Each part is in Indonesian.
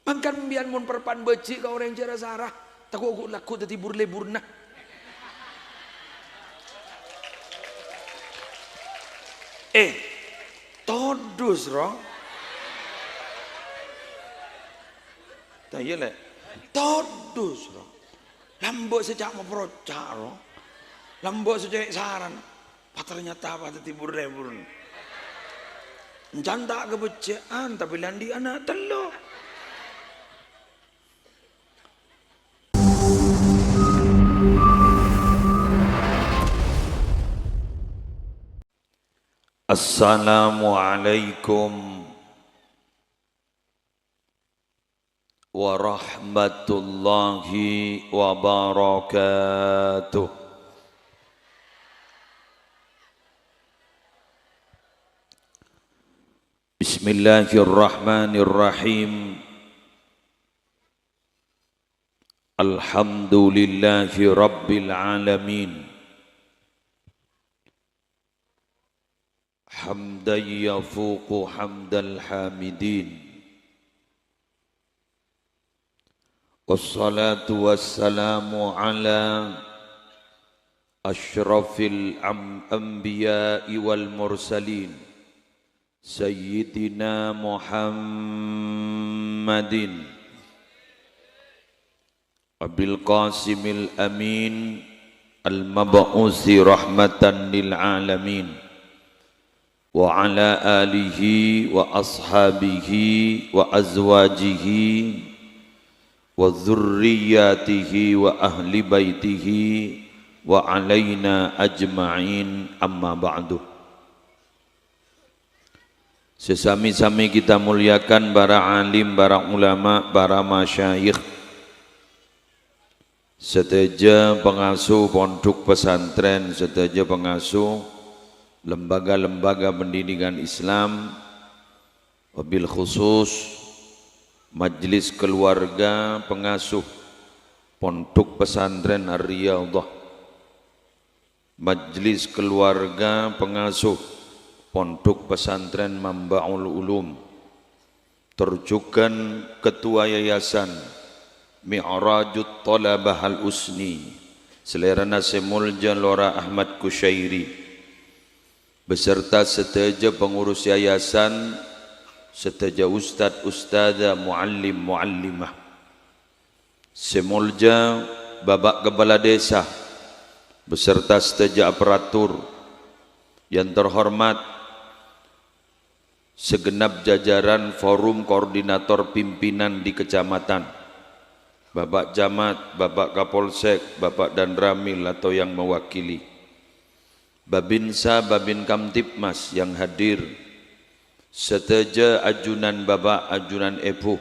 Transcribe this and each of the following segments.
Mangkan bian mun perpan beci ka orang cara sarah. Takut laku tadi burle-burna. Todus roh. Tak iya le. Todus roh. Lambok sejak mau perocak roh. Lambok sejak saran. Ternyata apa tadi burle-burna. Janda kebecian tapi landi anak telur. Assalamualaikum warahmatullahi wabarakatuh. Bismillahirrahmanirrahim. Alhamdulillahi rabbil alamin. Hamdan yafuqu hamdal hamidin. Wassalatu wassalamu ala asyrafil anbiya'i wal mursalin Sayyidina Muhammadin Abil Qasimil Amin Al-Mab'usi rahmatan lil alamin wa ala alihi wa ashabihi wa azwajihi wa dzurriyyatihi wa ahli baitihi wa alaina ajma'in amma ba'du. Sesami-sami kita muliakan para alim, para ulama, para masyayikh, seteja pengasuh pondok pesantren, seteja pengasuh lembaga-lembaga pendidikan Islam, wabil khusus Majelis Keluarga Pengasuh Pondok Pesantren Ar-Riyadhah, Majelis Keluarga Pengasuh Pondok Pesantren Mambaul Ulum, terjukan Ketua Yayasan Mi'rajut Talabah Al-Usni Selerana Semulja Lora Ahmad Kusyairi, beserta seteja pengurus yayasan, seteja ustadz, ustadzah, muallim, muallimah, semulja babak kepala desa, beserta seteja aparatur yang terhormat, segenap jajaran forum koordinator pimpinan di kecamatan, Bapak Camat, Bapak Kapolsek, Bapak dan Ramil atau yang mewakili, Babinsa, Babin Kamtipmas yang hadir, seteja ajunan Bapak, ajunan Ibu,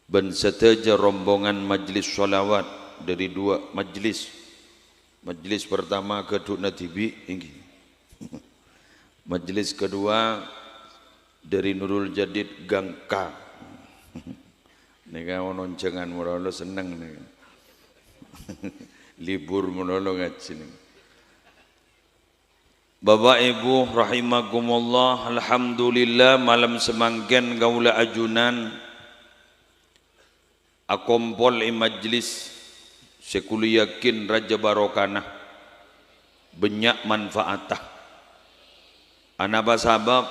dan seteja rombongan majelis sholawat dari dua majelis. Majelis pertama kedua Natibi, majelis kedua dari Nurul Jadid Gangka. Nika noncengan muralo seneng nih, libur muralo ngaji nih. Bapak Ibu rahimakumullah, alhamdulillah malam semangken gaula ajunan akompol majlis sekuli yakin raja barokana banyak manfaatah. Anapa sabab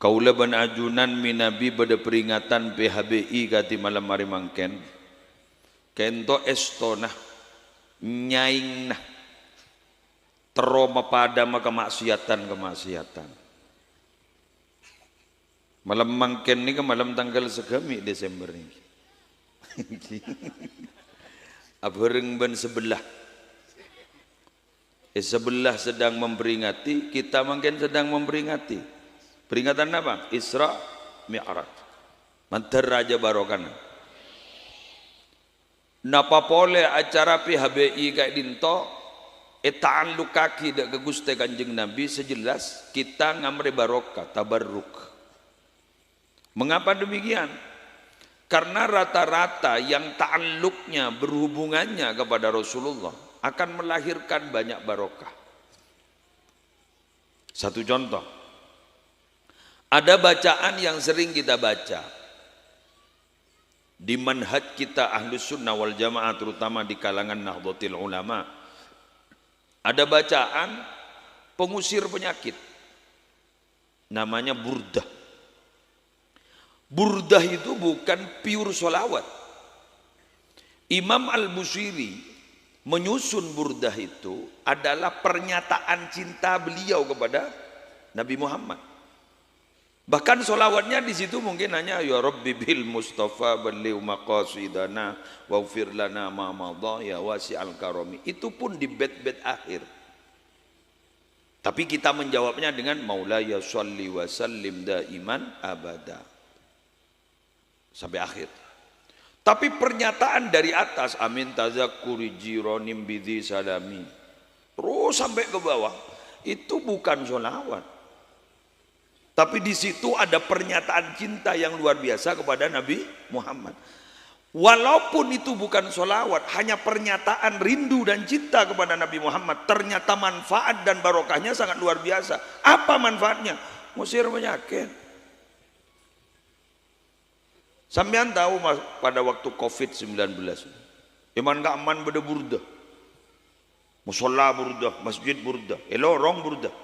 kaula ban ajunan minabi pada peringatan PHBI kati malam hari mangken kento estonah nyaing nah teroma pada kemaksiatan. Malam mangken ni ke malam tanggal segami Desember ni. Abareng ban sebelah. Sebelah sedang memperingati, kita mangken sedang memperingati. Peringatan apa? Isra Mi'raj. Mantar Raja Barokana. Napa pole acara PHBI kayak dinto ta'alluq kaki dak ke Gusti Kanjeng Nabi, sejelas kita ngamre barokah tabarruk. Mengapa demikian? Karena rata-rata yang ta'alluqnya berhubungannya kepada Rasulullah akan melahirkan banyak barokah. Satu contoh, ada bacaan yang sering kita baca, di manhaj kita Ahlus Sunnah wal Jamaah, terutama di kalangan Nahdlatul Ulama, ada bacaan pengusir penyakit namanya burdah. Burdah itu bukan pure sholawat. Imam Al-Busiri menyusun burdah itu adalah pernyataan cinta beliau kepada Nabi Muhammad. Bahkan sholawatnya di situ mungkin hanya ya Rabbi bil Mustafa balligh maqasidana waghfir lana ma madha ya wasi'al karami. Itu pun di bait-bait akhir. Tapi kita menjawabnya dengan Maulaya sholli wa sallim daiman abada sampai akhir. Tapi pernyataan dari atas amin tazakkuri jironim bidhi salami terus sampai ke bawah itu bukan sholawat. Tapi di situ ada pernyataan cinta yang luar biasa kepada Nabi Muhammad. Walaupun itu bukan sholawat, hanya pernyataan rindu dan cinta kepada Nabi Muhammad, ternyata manfaat dan barokahnya sangat luar biasa. Apa manfaatnya? Ngusir penyakit. Sampean tahu pada waktu COVID-19, iman gak aman beda burdah, musola burdah, masjid burdah, elorong burdah,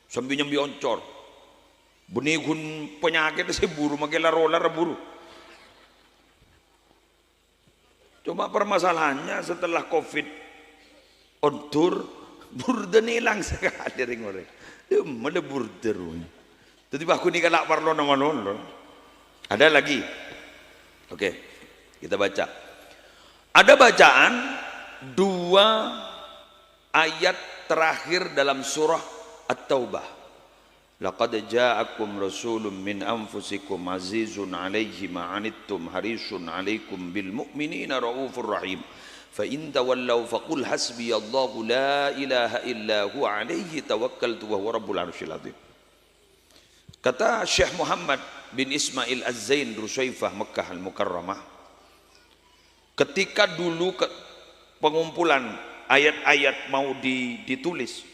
sambil nyambi oncor, benigun penyakit saya buru, makanya roller buru. Cuma permasalahannya setelah COVID ontur, burdah hilang sekali ring orang. Mana burdah runya. Jadi aku ni kalak parlo nama nolo. Ada lagi. Oke, kita baca. Ada bacaan 2 ayat terakhir dalam surah At-Taubah. Laqad ja'akum rasulun min anfusikum azizun 'alaihi ma 'anittum harisun 'alaikum bil mu'minina raufur rahim. Fa in tawallaw faqul hasbiyallahu la ilaha illa huwa 'alaihi tawakkaltu wa huwa rabbul 'arsyil 'azim. Kata Syekh Muhammad bin Ismail Az-Zain Rusyaifah Mekah Al-Mukarramah, ketika dulu pengumpulan ayat-ayat mau ditulis,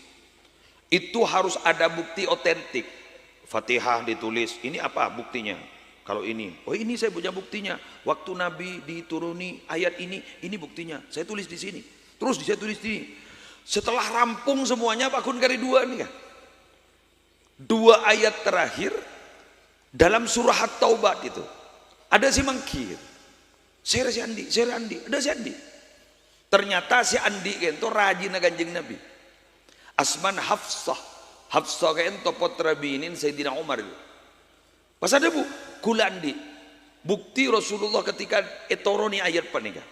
itu harus ada bukti otentik. Fatihah ditulis, ini apa buktinya? Kalau ini, oh ini saya punya buktinya. Waktu Nabi dituruni ayat ini buktinya. Saya tulis di sini. Terus saya tulis di sini. Setelah rampung semuanya, Pak Kun kali 2 nih ya. 2 ayat terakhir dalam surah At-Taubah itu ada si mangkir, si Andi, ada si Andi. Ternyata si Andi itu rajin Kanjeng Nabi. Asman Hafsah itu potra binin Sayyidina Umar itu. Pas ada bu, kula Andi. Bukti Rasulullah ketika etoroni ayat panika.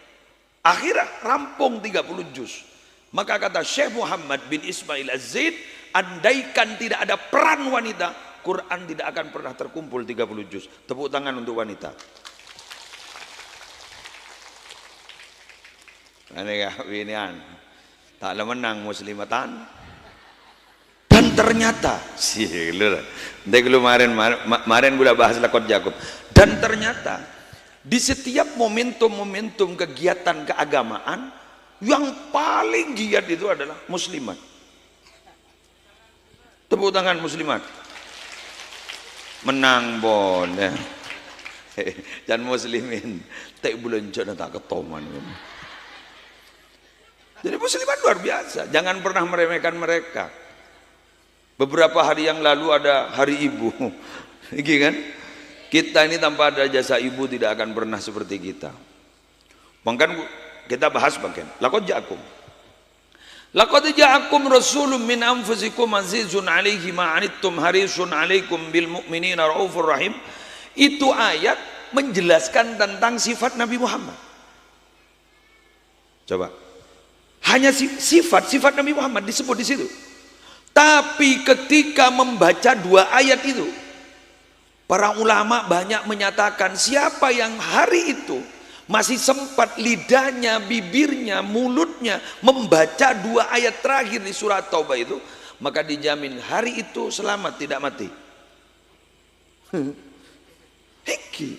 Akhirnya rampung 30 juz. Maka kata Syekh Muhammad bin Ismail Az-Zaid, andaikan tidak ada peran wanita, Quran tidak akan pernah terkumpul 30 juz. Tepuk tangan untuk wanita. Ini kawinian tak menang muslimatan. Dan ternyata kemarin gula bahas lakon Jakub. Dan ternyata di setiap momentum-momentum kegiatan keagamaan yang paling giat itu adalah muslimat. Tepuk tangan muslimat. Menang boleh. Dan muslimin tak bulan jana tak ketoman. Jadi muslimat luar biasa. Jangan pernah meremehkan mereka. Beberapa hari yang lalu ada hari ibu. Iki kan? Kita ini tanpa ada jasa ibu tidak akan pernah seperti kita. Bahkan kita bahas bagian. Laqad ja'akum rasulun min anfusikum azizun 'alaihi ma 'anittum harisun 'alaikum bil mu'minina raufur rahim. Itu ayat menjelaskan tentang sifat Nabi Muhammad. Coba. Hanya sifat Nabi Muhammad disebut di situ. Tapi ketika membaca 2 ayat itu, para ulama banyak menyatakan siapa yang hari itu masih sempat lidahnya, bibirnya, mulutnya membaca 2 ayat terakhir di surat Taubah itu, maka dijamin hari itu selamat, tidak mati. Heki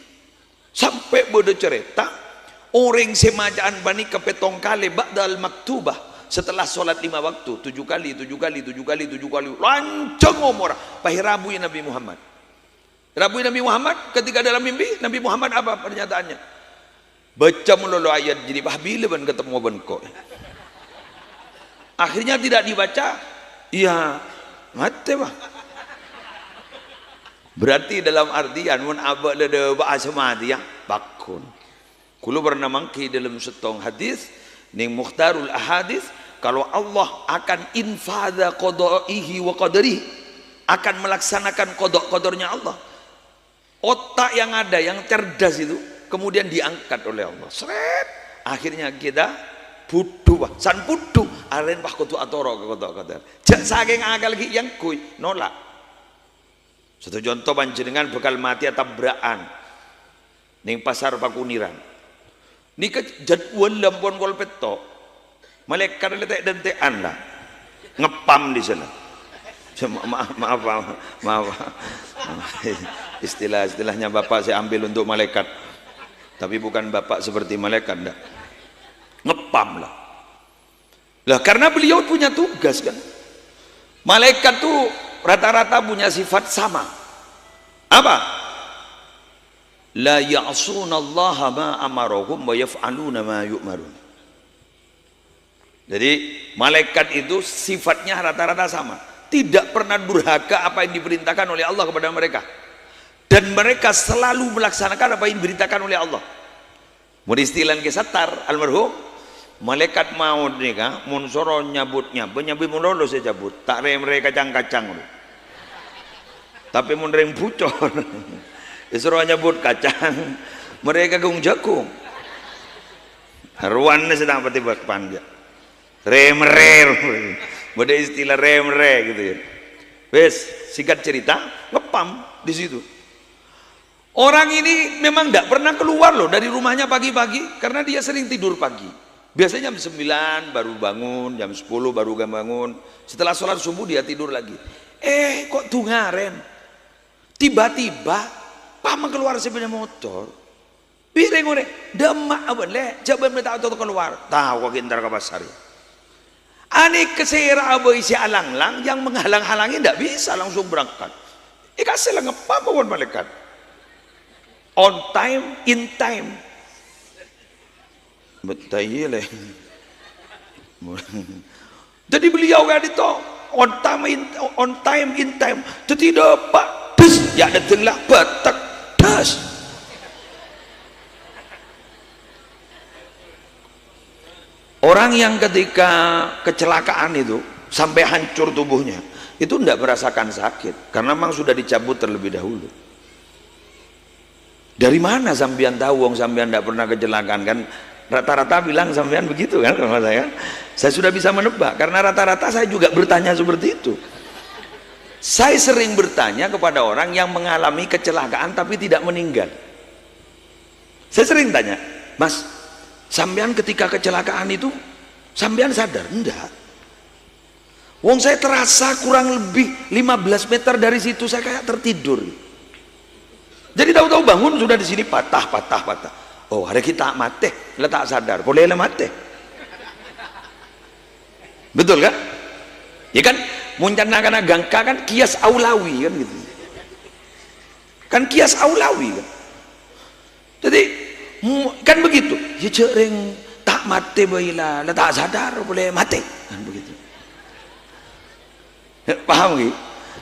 sampai bodoh cerita orang semajaan bani kepetong kali ba'dal maktubah, setelah sholat 5 waktu 7 kali lancang ngomor pahirabu Nabi Muhammad. Rabu Nabi Muhammad ketika dalam mimpi Nabi Muhammad apa pernyataannya? Baca melulu ayat jadi bila ban ketemu benko. Akhirnya tidak dibaca, iya mati bah. Berarti dalam artian mun abak lede bahasa mati ya bakun. Kulo pernah mangki dalam setong hadis ning mukhtarul ahadis, kalau Allah akan infadha qada'ihi wa qadarihi, akan melaksanakan qada-qadarnya Allah, otak yang ada yang cerdas itu kemudian diangkat oleh Allah. Seret, akhirnya kita budu bah, san budu aren bah kutu atoro ke qada-qadar. Jak saking akal lagi yang kuy nolak. Satu contoh panjenengan bakal mati tabrakan ning pasar Pakuniran. Nika jadwal lampon kol peto. Malaikat letek dentean lah. Ngepam di sana. Maaf. Istilahnya Bapak saya ambil untuk malaikat. Tapi bukan Bapak seperti malaikat dah. Ngepam lah. Lah karena beliau punya tugas kan. Malaikat tuh rata-rata punya sifat sama. Apa? La ya'sunallaha ma amarahum wa yaf'aluna ma yu'marun. Jadi malaikat itu sifatnya rata-rata sama, tidak pernah durhaka apa yang diperintahkan oleh Allah kepada mereka, dan mereka selalu melaksanakan apa yang diberitakan oleh Allah. Mau istilah ke Sattar almarhum, malaikat maut nih kan, mun soro nyabutnya, penyabut mulolo saya cabut, tak rem mereka kacang-kacang. Tapi mun rem pucor, disuruh nyabut kacang, mereka gung jagung. Ruannya sedang petibak panjang. Rem, beda istilah rem gitu ya. Wes, singkat cerita, ngepam di situ. Orang ini memang tidak pernah keluar loh dari rumahnya pagi-pagi karena dia sering tidur pagi. Biasanya jam 9 baru bangun, jam 10 baru bangun. Setelah sholat subuh dia tidur lagi. Kok tungaren? Tiba-tiba pamang keluar sepeda motor. Piring ore, demak apa le? Coba minta auto keluar. Tahu kok kintar ke pasar ya. Ani kesera aboy si alang-lang yang menghalang-halangi tidak bisa langsung berangkat. Kasih lah ngepam pun malaikat. On time, in time. Betul le. Jadi beliau kan itu on time, in time. Jadi dapat. Ya datang lah batak das. Orang yang ketika kecelakaan itu sampai hancur tubuhnya itu tidak merasakan sakit karena memang sudah dicabut terlebih dahulu. Dari mana sampean tahu wong sampean tidak pernah kecelakaan kan? Rata-rata bilang sampean begitu kan sama saya. Saya sudah bisa menebak karena rata-rata saya juga bertanya seperti itu. Saya sering bertanya kepada orang yang mengalami kecelakaan tapi tidak meninggal. Saya sering tanya, Mas, sampean ketika kecelakaan itu sampean sadar? Enggak. Wong saya terasa kurang lebih 15 meter dari situ saya kayak tertidur. Jadi tahu-tahu bangun sudah di sini patah. Oh, ada kita mati, letak sadar, boleh mati. Betul kan? Ya kan? Muncana karena gangka kan kias aulawi kan gitu. Kan kias aulawi kan. Jadi kan begitu. Ya cereng tak mati baila, tak sadar boleh mati kan begitu. Paham gitu?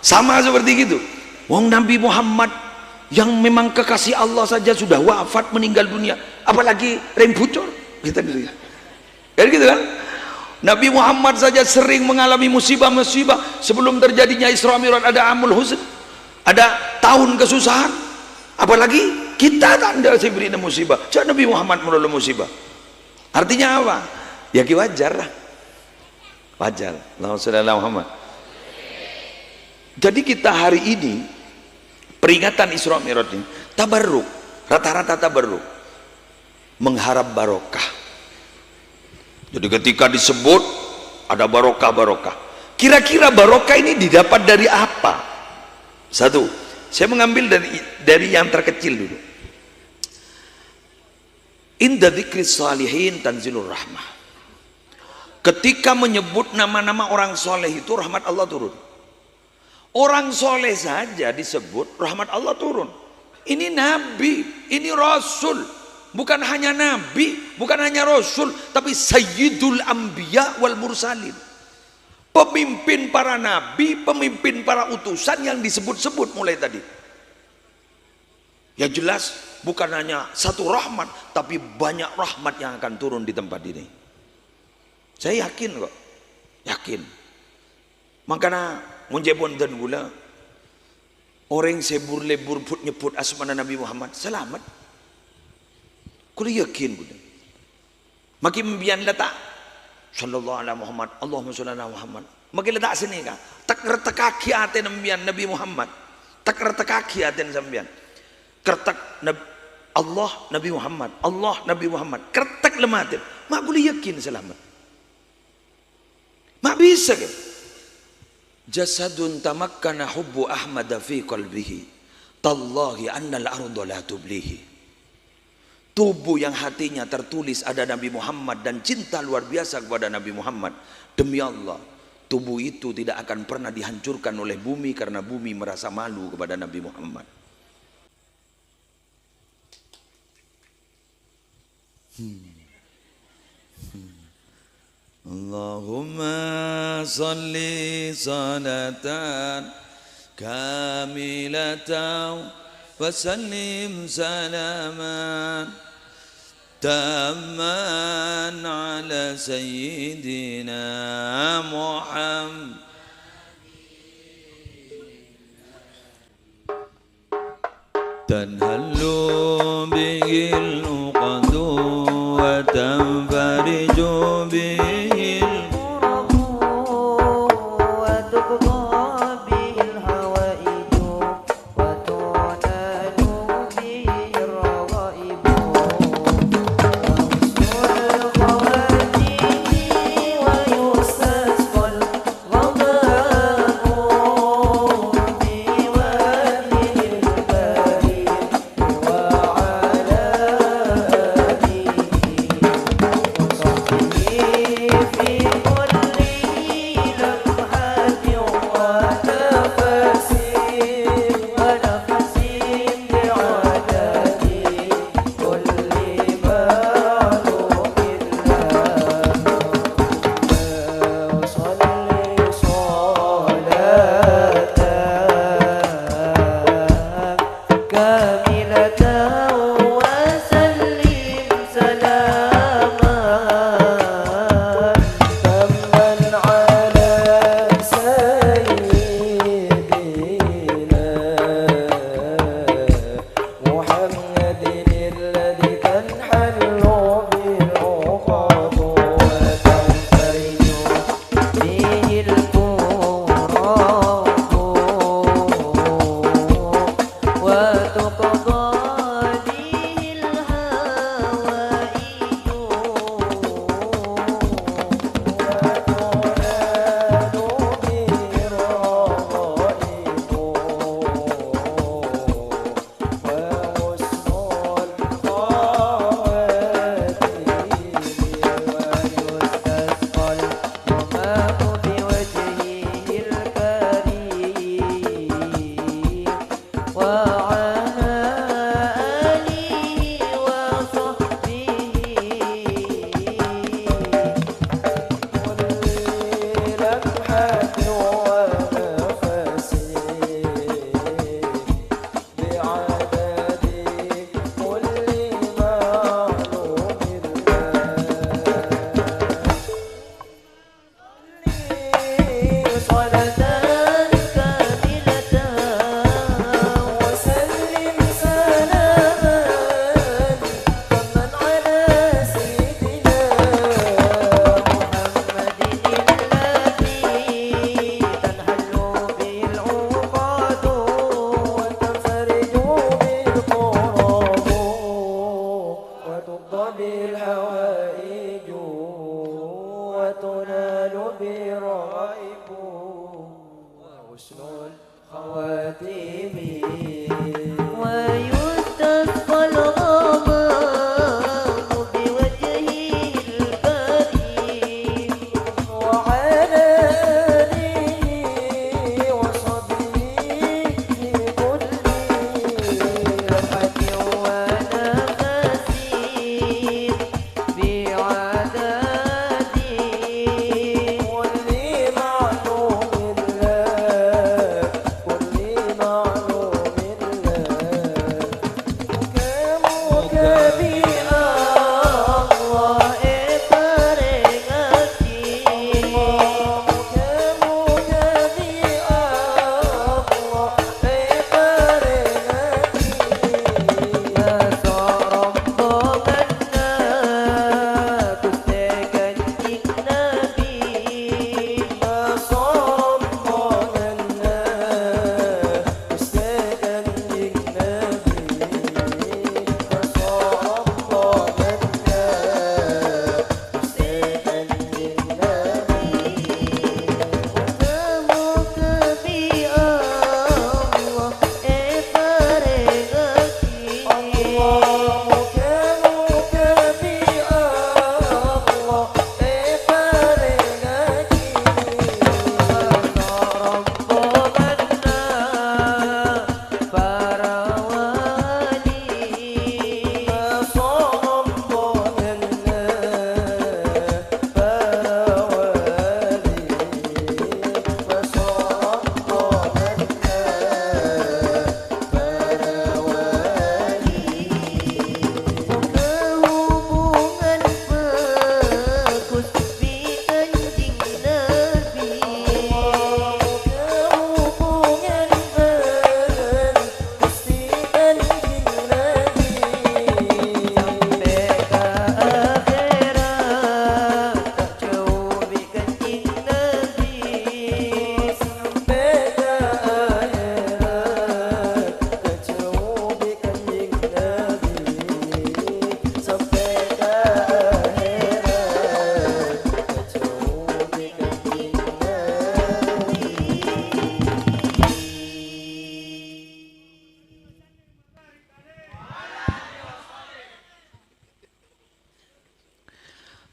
Sama seperti gitu. Wong Nabi Muhammad yang memang kekasih Allah saja sudah wafat meninggal dunia, apalagi rem bocor kita gitu. Kan gitu kan? Nabi Muhammad saja sering mengalami musibah-musibah sebelum terjadinya Isra Mi'raj, ada amul huzn, ada tahun kesusahan, apalagi kita tak ada diberi musibah. Jangan Nabi Muhammad melalui musibah. Artinya apa? Ya wajar lah, wajar. Allahumma shalli ala Muhammad. Jadi kita hari ini peringatan Isra Mi'raj ini tabarruk, rata-rata tabarruk, mengharap barokah. Jadi ketika disebut ada barokah, kira-kira barokah ini didapat dari apa? Satu, saya mengambil dari yang terkecil dulu. Inda dzikris salihin tanzilur rahmah. Ketika menyebut nama-nama orang soleh itu rahmat Allah turun. Orang soleh saja disebut rahmat Allah turun. Ini nabi, ini rasul, bukan hanya nabi, bukan hanya rasul, tapi sayyidul anbiya wal mursalin. Pemimpin para nabi, pemimpin para utusan yang disebut-sebut mulai tadi. Ya jelas bukan hanya satu rahmat, tapi banyak rahmat yang akan turun di tempat ini. Saya yakin kok, yakin. Makanya munjebon dan gula orang sebur lebur put nyebut asmana Nabi Muhammad selamat. Kulo yakin gula. Makin bian letak sallallahu alaihi Muhammad, Allahumma sholli ala Muhammad. Makin letak sini kan. Tak retak kaki aten nambian Nabi Muhammad. Tak retak kaki aten sambian. Kertak Allah Nabi Muhammad, Allah Nabi Muhammad. Kertak lematin. Mak boleh yakin selamat. Mak bisa ke? Jasadun tamakkana hubbu Ahmad fi qalbihi. Tallahi annal arda la tublihi. Tubuh yang hatinya tertulis ada Nabi Muhammad dan cinta luar biasa kepada Nabi Muhammad. Demi Allah, tubuh itu tidak akan pernah dihancurkan oleh bumi karena bumi merasa malu kepada Nabi Muhammad. Allahumma salli salatan kamilatan wa sallim salaman tamman ala sayyidina Muhammad. Tanhallu bihil uqadu wa tanfariju bihil qurabu wa tubqa bihil hawaiju wa tunalu bihil raghaibu wa khawatihi wa yustasqal ghadabu bi wajhil karim wa ala alihi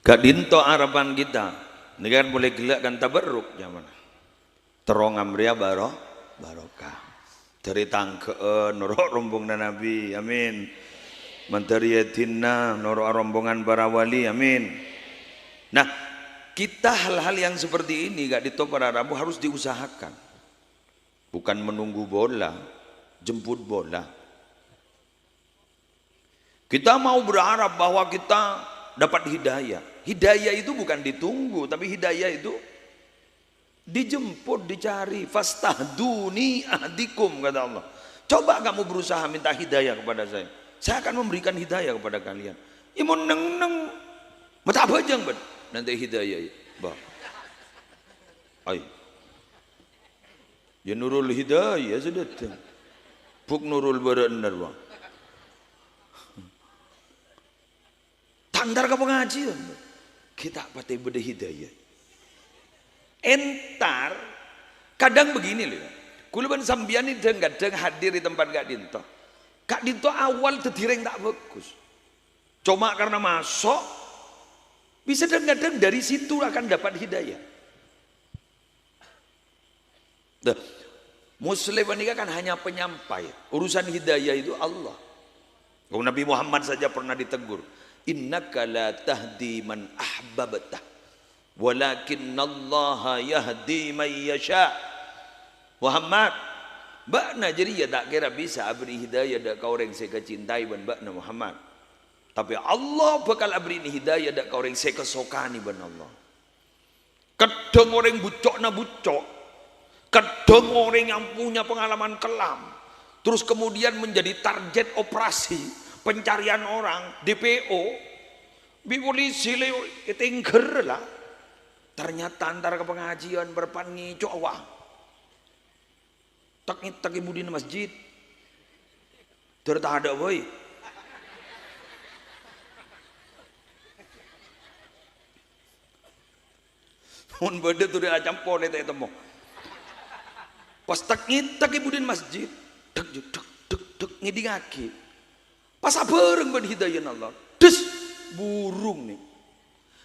Gak dinto harapan kita. Ini kan boleh gelakkan tabarruk zaman. Terong amria barokah. Dari tangkeen norok rombongan Nabi. Amin. Menteri yatinna norok rombongan para wali. Amin. Nah, kita hal-hal yang seperti ini gak dinto para Rabu harus diusahakan. Bukan menunggu bola, jemput bola. Kita mau berharap bahwa kita dapat hidayah. Hidayah itu bukan ditunggu, tapi hidayah itu dijemput, dicari. Fastahduni ahdikum, kata Allah. Coba kamu berusaha minta hidayah kepada saya akan memberikan hidayah kepada kalian. Imun neng mata bajang bet nanti hidayah bah. Ay. Ya nurul hidayah sudah. Buk nurul berenar bang. Tandar ke pengajian kita pati beda hidayah entar kadang begini loh kuluban sambian ini kadang hadir di tempat Kak Dinto awal terdireng tak bagus cuma karena masuk bisa kadang dari situ akan dapat hidayah. Nah, Muslim ini kan hanya penyampai urusan hidayah itu Allah. Nabi Muhammad saja pernah ditegur, innaka la tahdi man ahbabta walakinnallaha yahdi man yasha. Muhammad bakna jadi ya tak kira bisa beri hidayah dak kau orang saya kecintai ban bakna Muhammad, tapi Allah bakal beri ini hidayah dak kau orang saya kesokani ban Allah. Kadang orang bucok na bucok, kadang orang yang punya pengalaman kelam terus kemudian menjadi target operasi pencarian orang DPO bi polisi leo tingger lah ternyata antara ke pengajian berpangi cowa tak ibu di masjid tertahada boy mun beda tu dia campur itu temu pas tak ibu di masjid dek ngidi ngaki pas bareng ben hidayah Allah des burung nih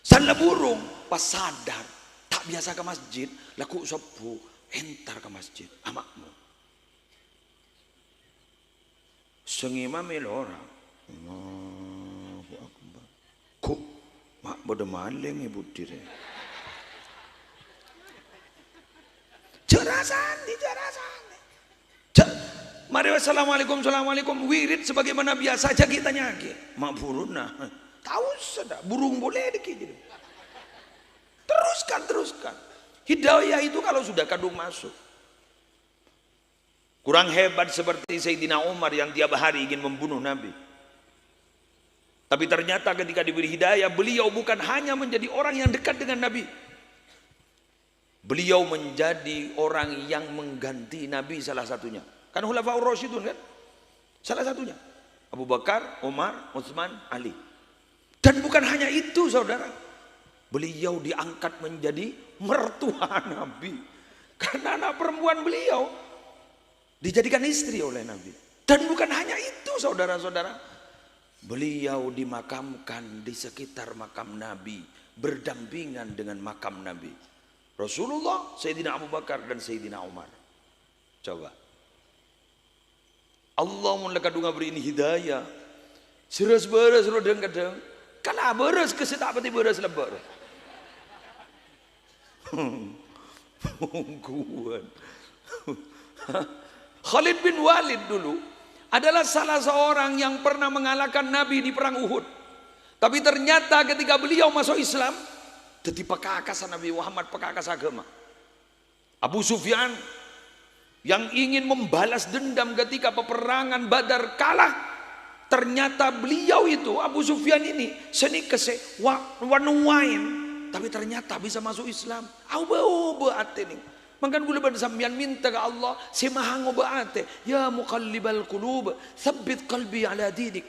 salah burung pas sadar tak biasa ke masjid laku sepuh entar ke masjid amakmu sengima melora Allahu Akbar kok mak bodo maling ibu dire jarasan Mari wassalamualaikum, assalamualaikum, wirid sebagaimana biasa aja kita nyaki. Ma'buruna. Tahu sudah, burung boleh dikit. Teruskan. Hidayah itu kalau sudah kadung masuk. Kurang hebat seperti Sayyidina Umar yang tiap hari ingin membunuh Nabi. Tapi ternyata ketika diberi hidayah, beliau bukan hanya menjadi orang yang dekat dengan Nabi. Beliau menjadi orang yang mengganti Nabi salah satunya. Kan Khulafaur Rasyidun kan? Salah satunya. Abu Bakar, Umar, Utsman, Ali. Dan bukan hanya itu saudara. Beliau diangkat menjadi mertua Nabi. Karena anak perempuan beliau dijadikan istri oleh Nabi. Dan bukan hanya itu saudara-saudara. Beliau dimakamkan di sekitar makam Nabi. Berdampingan dengan makam Nabi. Rasulullah, Sayyidina Abu Bakar dan Sayyidina Umar. Coba. Allah mulai dunga beri ini hidayah. Beres lo kadang. Kalau beres kesetak pati beres lebar. Mungkuan. Khalid bin Walid dulu adalah salah seorang yang pernah mengalahkan Nabi di perang Uhud. Tapi ternyata ketika beliau masuk Islam, jadi pekakasan Nabi Muhammad, pekakas agama. Abu Sufyan yang ingin membalas dendam ketika peperangan Badar kalah, ternyata beliau itu Abu Sufyan ini seni kese wanuain, tapi ternyata bisa masuk Islam. Au ate nih. Mangkan gula ban sampeyan minta ke Allah si maha ngobaate, ya muqallibal qulub, tsabbit qalbi ala dinik.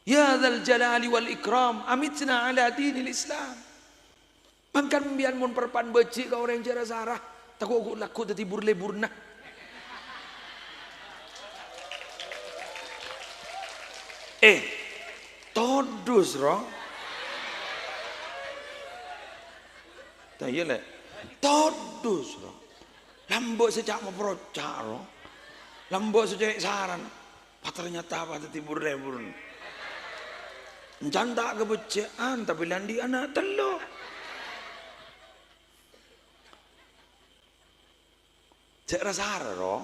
Ya dzal jalali wal ikram, amitna ala dinil Islam. Mangkan bian mun perpan beci ka orang jara sarah. Takut laku tadi burle-burna. Todus roh. Tak iya le. Todus roh. Lambok sejak mau perocak roh. Lambok sejak saran. Ternyata apa tadi burle-burna. Encantak kebecean tapi landi anak telur. Cek rasa roh,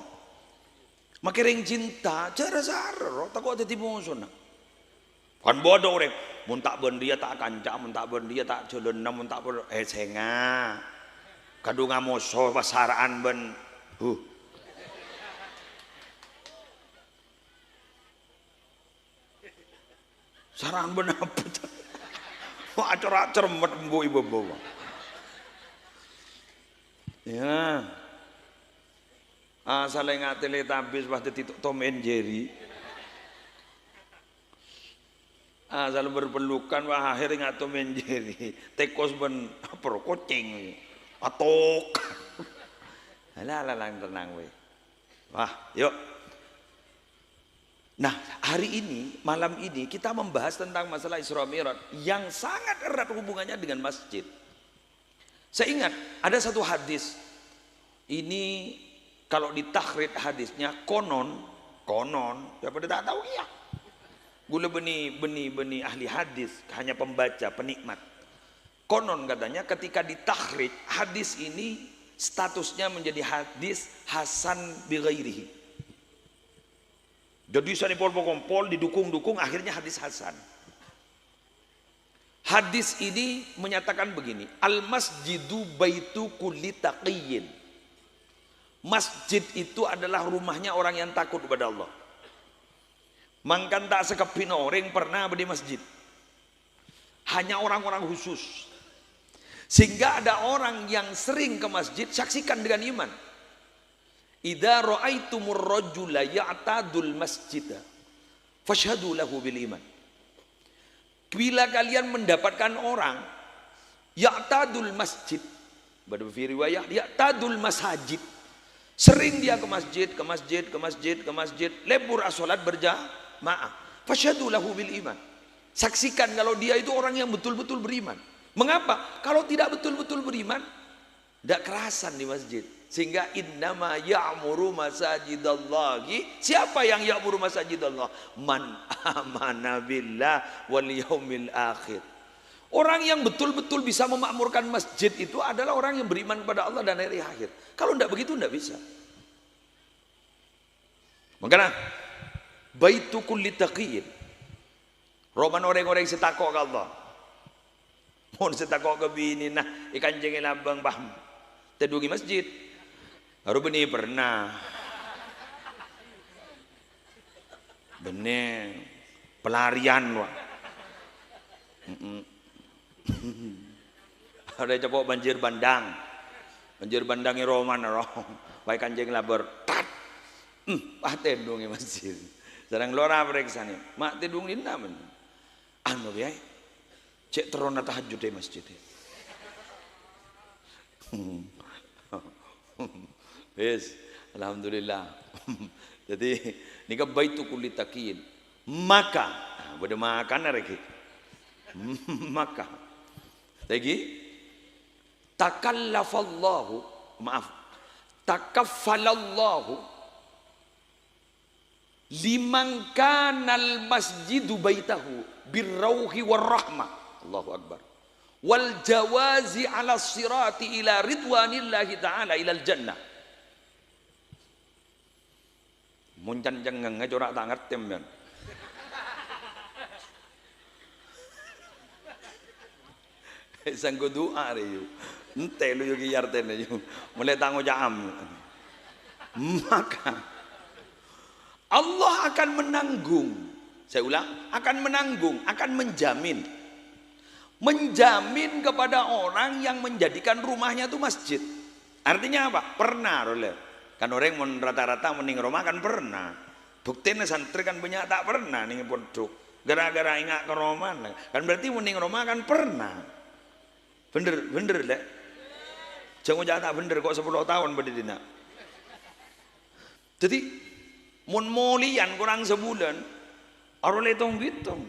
makiring cinta, cek rasa roh, takut ada tipu musuh. Kan bodoh orang, muntak bendia tak kancak, muntak bendia tak jalan, muntak ber, senga, kadung ngamoso pasaraan ben, saraan ben apa? Wah acar cermet bu ibu bawa, ya. Saling ngateli tabis pas titik Tom and Jerry. Saling berpelukan wah akhirnya ngat Tom and Jerry. Tekos ben apa kucing atok. Alah tenang we. Wah, yuk. Nah, hari ini, malam ini kita membahas tentang masalah Isra Mi'raj yang sangat erat hubungannya dengan masjid. Saya ingat ada satu hadis. Ini kalau ditakrid hadisnya konon ya pada tak tahu ya. Gula benih ahli hadis, hanya pembaca, penikmat. Konon katanya ketika ditakrid hadis ini statusnya menjadi hadis hasan bi ghairihi. Jadi sani pol didukung akhirnya hadis hasan. Hadis ini menyatakan begini, al masjidu baitu kulli taqiyyin. Masjid itu adalah rumahnya orang yang takut kepada Allah. Mangkan tak sekepin orang pernah di masjid. Hanya orang-orang khusus. Sehingga ada orang yang sering ke masjid, saksikan dengan iman. Idza ra'aitumur rajula ya'tadul masjida fashhadu lahu bil iman. Bila kalian mendapatkan orang ya'tadul masjid, pada riwayat ya'tadul masajid, sering dia ke masjid, lebur as-salat berjamaah. Fasyhadu lahu bil iman. Saksikan kalau dia itu orang yang betul-betul beriman. Mengapa? Kalau tidak betul-betul beriman, tidak kerasan di masjid. Sehingga innama ya'muru masajidallahi. Siapa yang ya'muru masajidallah? Man amana billah wal yaumil akhir. Orang yang betul-betul bisa memakmurkan masjid itu adalah orang yang beriman kepada Allah dan hari akhir. Kalau tidak begitu tidak bisa. Makanya baitu kulli taqiyin. Roman orang-orang setakok ke Allah. Mohon setakok ke bini nah ikan jengil abang paham. Tedugi masjid. Haru benih pernah. Benih pelarian wah. Ada cepok banjir bandang. Banjir bandangnya Roman roh. Baik kanjeng labar. Tat. Paten dong masjid. Sedang lora periksa nih. Mak tedung dinda men. Anu biay. Cek terona tahajud di masjid. Yes, alhamdulillah. Jadi ini ke baitu kulli taqiyin. Maka, pada makan lagi. Maka, lagi takallafallahu, maaf, takaffalallahu liman kanal masjidu baitahu birrauhi warrahmah. Allahu akbar. Wal jawazi ala sirati ila ridwanillahi ta'ala ilal jannah. Muncan jangan ngajorak tak ngerti men. Sanggo doa riu. Ente lu yo yarten yo. Mulai tango jam. Maka Allah akan menanggung. Saya ulang, akan menanggung, akan menjamin. Menjamin kepada orang yang menjadikan rumahnya itu masjid. Artinya apa? Pernah oleh. Kan orang mau rata-rata mending rumah kan pernah. Buktinya santri kan banyak tak pernah nih pondok. Gara-gara ingat ke rumah kan berarti mending rumah kan pernah. Bener lek. Jangan tak bener kok 10 tahun berdina. Jadi mun molian kurang sebulan arole hitung.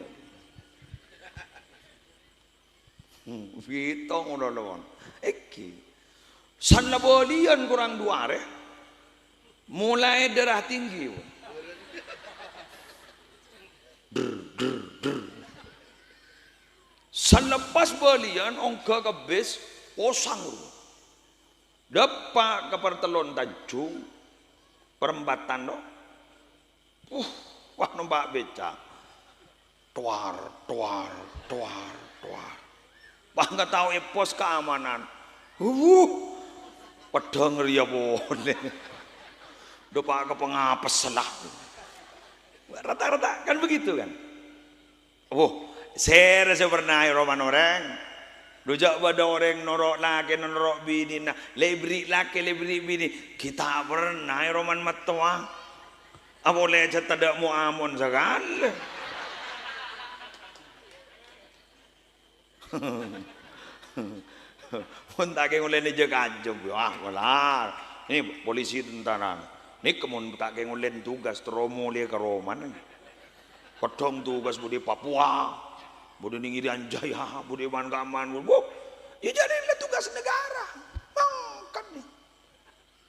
Hitung udah lawan. Eki. Sanabolian kurang 2 hari. Mulai darah tinggi. Selepas balian ongka ke bes posang. Dapat ke pertelon Tanjung perempatan no. Wah nombak beca. Tuar. Bah nggak tahu pos keamanan. Pedang ria boleh. Dopa ke pengapes lah. Rata-rata kan begitu kan. Saya pernah roman orang. Rujak pada orang norok laki norok bini nah lebri laki lebri bini kita pernah roman matua. Apa boleh cerita tak mau amun sekali. Pun tak kena ni jaga aja. Wah walar. Ini polisi tentara. Ini kemun tak ngulen tugas teromo lihat ke Roman. Kodong tugas budi Papua, budi Irian Jaya, budi Mangaman, ya jadi tugas negara. Bangkan nih.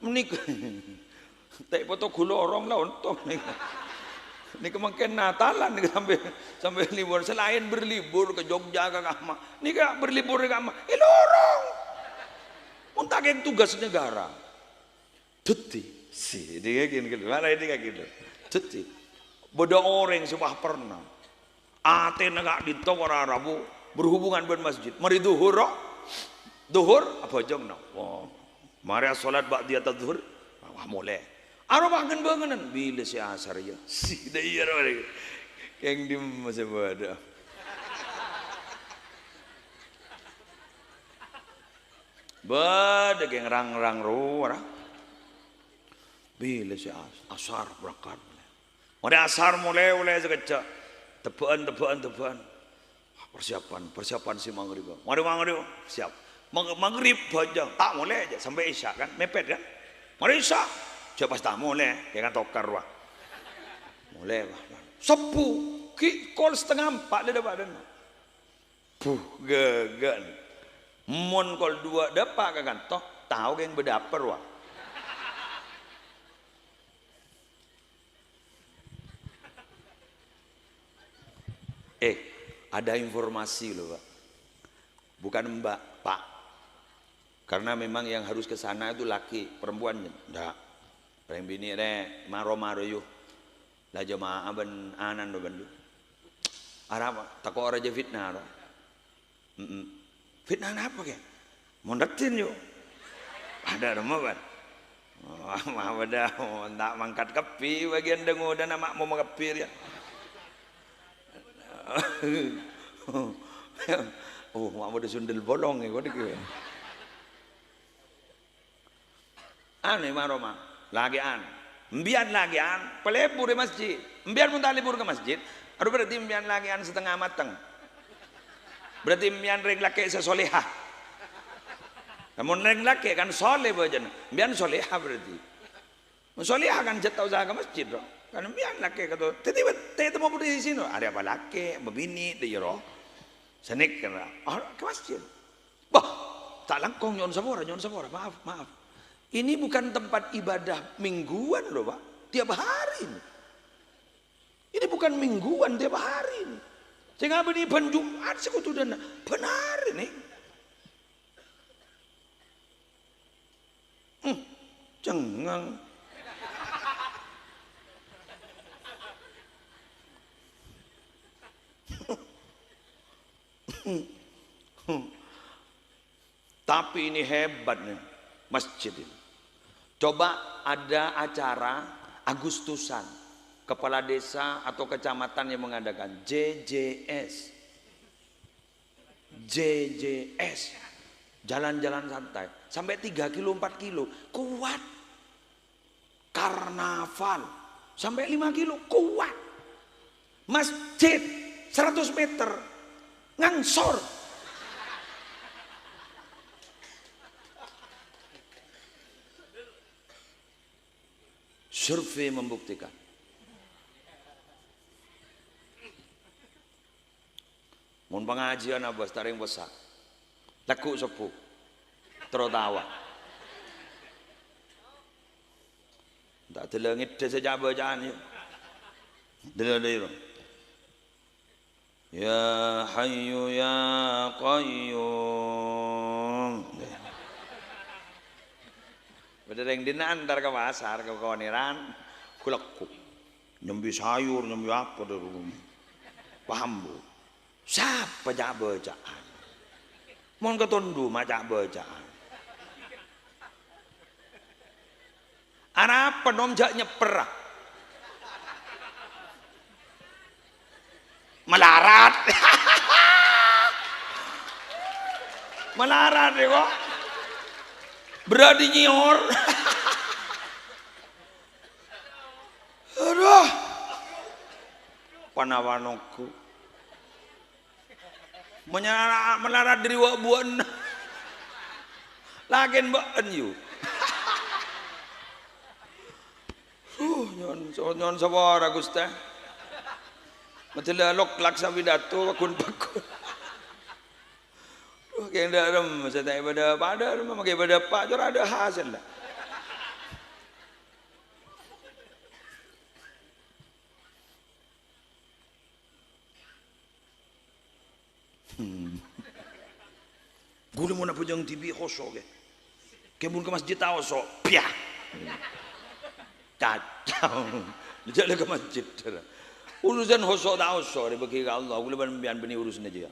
Menik. Tak foto gula orang lah untuk nih. Ini kemungkinan Natalan nih sampai libur. Selain berlibur ke Jogja ke Kama, ini kan berlibur ke Kama. Lorong. Untuk tugas negara. Tuti. Si dia gini mana ini kayak gitu. Jadi bodoh orang sudah pernah. Ate negak di tawara Rabu berhubungan dengan masjid. Mari duhur apa jam nak? Mari solat bak dia zuhur. Wah mulai. Aro bangen bila si asar ya. Si dah iya orang. Yang di masa bodoh. Bodoh yang rang ruara. Bila si asar berangkat. Mulai asar mulai sekejap. Tepaan. Persiapan si maghrib. Mari maghrib siap. Maghrib aja tak mulai aja sampai isya kan mepet kan. Mari isya. Siapa tak mulai ya kan tokar wah. Mulai wah. Sepu ki kol 3:30 dah badan. Gagan. Mon kol 2 dapat kan toh tahu yang berdaper wah. Ada informasi loh Pak. Bukan Mbak, Pak. Karena memang yang harus ke sana itu laki, perempuannya. Enggak. Yang bini maro yuk. lah jemaah ban anan do bandu arapa tako ora je fitnah ro fitnah apa ke mondatin yo ada rumah ban mah pada tak mangkat kepi bagian dengo dan nama mau mengepir ya oh mak udah sundel bolong ya kok dikira ane maroma lagi mbian lagi pelebur di masjid mbian pun tak libur ke masjid aduh berarti mbian lagi setengah matang berarti mbian reng laki sesolehah namun reng laki kan soleh bajan mbian solehah berarti solehah kan jatau usaha ke masjid bro kan mbian laki kata tete mau di sini ada apa laki membini di jero senik kan ke masjid bah tak langkong nyon sabora maaf ini bukan tempat ibadah mingguan loh pak tiap hari ini bukan mingguan tiap hari ini sehingga beri ban Jumat sekutu dana benar ini cengang tapi ini hebat nih masjid ini coba ada acara Agustusan kepala desa atau kecamatan yang mengadakan JJS jalan-jalan santai sampai 3 kilo 4 kilo kuat karnaval sampai 5 kilo kuat masjid 100 meter ngangsor survei membuktikan mun pengajian abas taring besar laku sepuh tertawa tak telengit saja bacaan ya delok ya hayyu ya qayyum bedereng dina antar ke pasar ke koniran kulekku nyembi sayur nyembi apa dari rumah paham bu siapa jak bacaan mon ketundu macak bacaan ana penom jak nyeper melarat melarat ya kok berani nyior aduh panawanku melarat dari wak buan lagen baen yu nyon sawara gusta matela lok laksa pidato kun pakun kayak dalam saya tak ibadah pada rumah pakai ibadah pak jor ada hasil lah gula mau nak pujang TV kosong ke kebun ke masjid tahu so piah kacau jalan ke masjid urusan kosong tahu so dibagi ke Allah gula biar bani urusan aja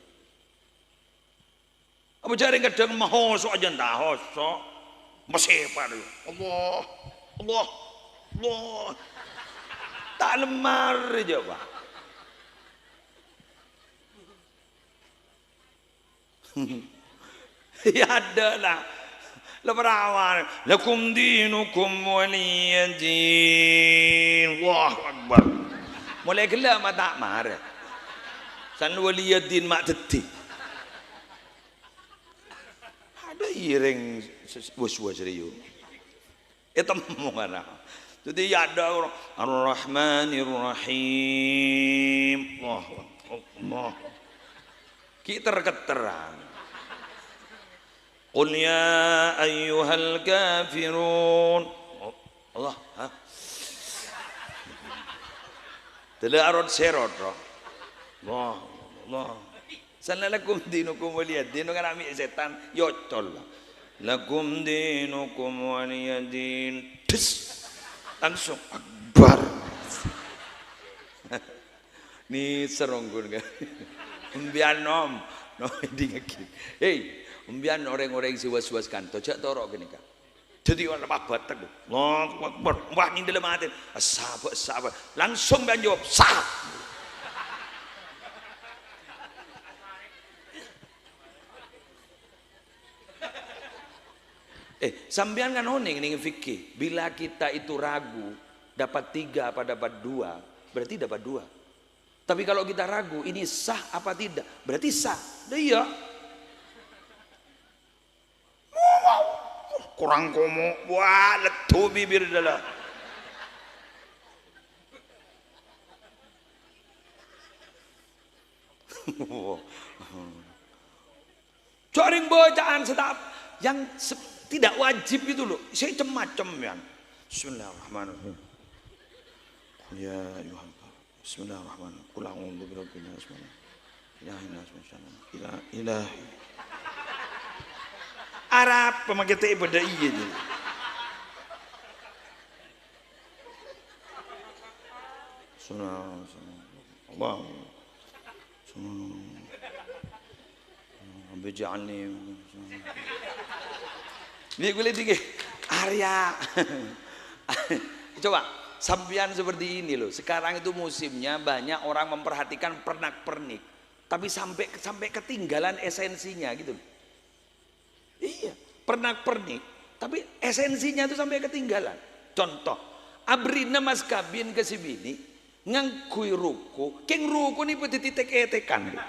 apa cari kadang mahosok aja entah hosok masih pada Allah tak lemar aja pak ya ada lah leperawan lakum dinukum waliyadin Allahu Akbar mulai gelap mata marah san waliyadin mak detik ada iring was-was riyo itu mana jadi ada Ar-Rahmanir Rahim Allah kita keteran Qul ya ayyuhal kafirun Allah ha tele arot serot Allah Salalakum dinukum waliyadin kan ambil setan yocol lakum dinukum waliyadin langsung akbar Ni seronggun kan. Umbian nom di ngeki. Hei, umbian orang-orang si was-was kanto jak torok gini kan. Jadi orang apa batak tu. Wah ni dalam hati. Sabar. Langsung dia jawab sah. Sambian kan oning nih fikih. Bila kita itu ragu dapat 3 apa dapat 2, berarti dapat 2. Tapi kalau kita ragu ini sah apa tidak, berarti sah. Iya. Kurang komo, wah letu bibir adalah. Coring bacaan setap yang tidak wajib itu loh. Saya macam ya. Bismillahirrahmanirrahim. Ya Tuhan. Bismillahirrahmanirrahim. Qul a'udzu birabbil nas. Ilahin nas ilahi. Arab pemakai te pada iya je. Sunnah Allah. Bij'alni. Ini gue lihat dikit. Arya. Coba. Sampian seperti ini loh. Sekarang itu musimnya banyak orang memperhatikan pernak-pernik, tapi sampai ketinggalan esensinya gitu. Iya, pernak-pernik, tapi esensinya itu sampai ketinggalan. Contoh, abrina mas kabin ke sibini ngangkui ruku, keng ruku nih peti titek-etekan.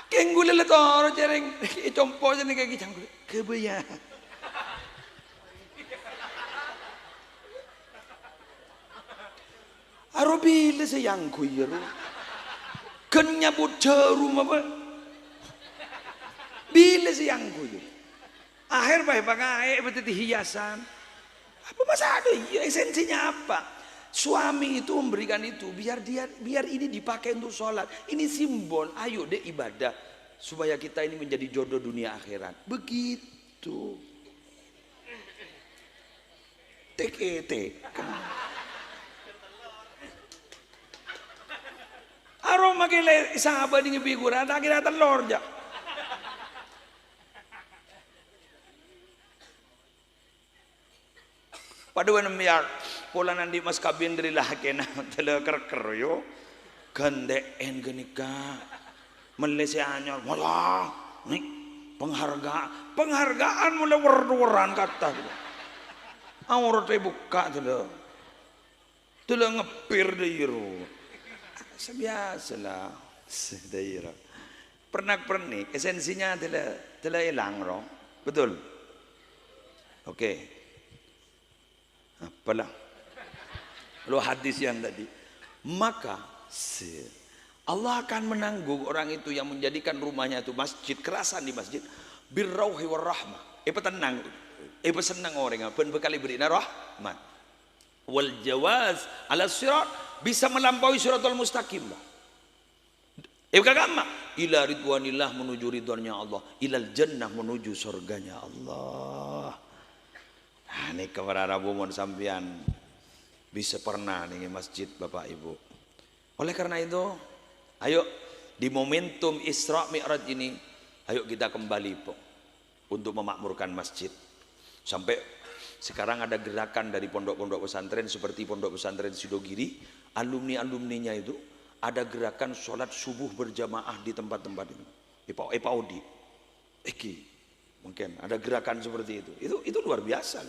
Kenggul le toro cereng compo jane kaki cangkul kebaya. Aro bile sayang ku yero. Kenya buceru apa? Bile sayang ku yero. Akhir bae pakai betiti hiasan. Apa masalah iya esensinya apa? Suami itu memberikan itu biar ini dipakai untuk sholat. Ini simbol, ayo deh ibadah supaya kita ini menjadi jodoh dunia akhirat. Begitu. Tek. Aroma kele sahabat ini figuran tak kira telur ja. Paduan miar pola nandi mas kabin dari lah kena tele kerker yo gandeen genika melese anyar malah nih penghargaan mulai war-waran kata gitu. Aurat buka tele ngepir deiru sebiasalah sedairu pernak-pernik esensinya tele hilang roh betul. Oke. Apalah lo hadis yang tadi maka Allah akan menanggung orang itu yang menjadikan rumahnya itu masjid kerasan di masjid birrauhi warahmah tenang senang orang apa bekali beri rahmat wal jawaz ala sirat bisa melampaui siratul mustaqim kagama ila ridwanillah menuju ridwannya Allah ilal jannah menuju surganya Allah. Nah, ini kepada Rabu mon sampian bisa pernah nih masjid Bapak Ibu. Oleh karena itu, ayo di momentum Isra Mi'raj ini, ayo kita kembali untuk memakmurkan masjid. Sampai sekarang ada gerakan dari pondok-pondok pesantren seperti pondok pesantren Sidogiri, alumni-alumninya itu ada gerakan sholat subuh berjamaah di tempat-tempat itu. Epaudi. Mungkin ada gerakan seperti itu. Itu luar biasa.